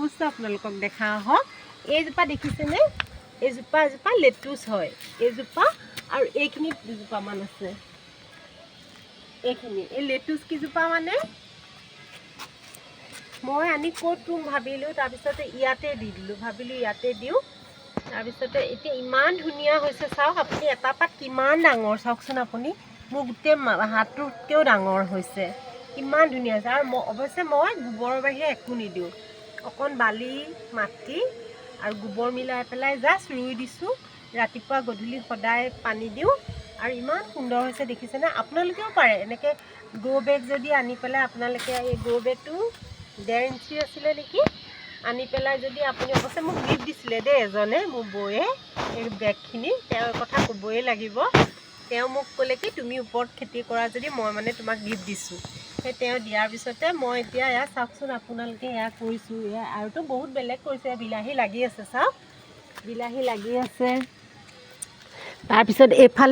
বস্তু আপোনালোকক দেখা হওক এইজোপা দেখিছেনে এজোপা লেটুচ হয় এইজোপা আৰু এইখিনি দুজোপামান আছে এইখিনি এই লেটুচ কিজোপা মানে মই আনি ক'ত ৰুম ভাবিলোঁ তাৰপিছতে ইয়াতে দি দিলোঁ ভাবিলোঁ ইয়াতে দিওঁ তাৰপিছতে এতিয়া ইমান ধুনীয়া হৈছে চাওক আপুনি এটা পাত কিমান ডাঙৰ চাওকচোন আপুনি মোৰ গোটেই হাতটোতকৈও ডাঙৰ হৈছে কিমান ধুনীয়া হৈছে আৰু অৱশ্যে মই গোবৰৰ বাহিৰে একো নিদিওঁ অকণ বালি মাটি আৰু গোবৰ মিলাই পেলাই জাষ্ট ৰুই দিছোঁ ৰাতিপুৱা গধূলি সদায় পানী দিওঁ আৰু ইমান সুন্দৰ হৈছে দেখিছেনে আপোনালোকেও পাৰে এনেকৈ গ্ৰ' বেগ যদি আনি পেলাই আপোনালোকে এই গ্ৰ' বেগটো 1.5 ইঞ্চি আছিলে নেকি আনি পেলাই যদি আপুনি অৱশ্যে মোক গিফ্ট দিছিলে দেই এজনে মোৰ বৌয়ে এই বেগখিনি তেওঁৰ কথা ক'বই লাগিব তেওঁ মোক ক'লে কি তুমি ওপৰত খেতি কৰা যদি মই মানে তোমাক গিফ্ট দিছোঁ সেই তেওঁ দিয়াৰ পিছতে মই এতিয়া এয়া চাওকচোন আপোনালোকে এয়া কৰিছোঁ এয়া আৰুতো বহুত বেলেগ কৰিছে বিলাহী লাগি আছে চাওক বিলাহী লাগি আছে তাৰপিছত এইফালে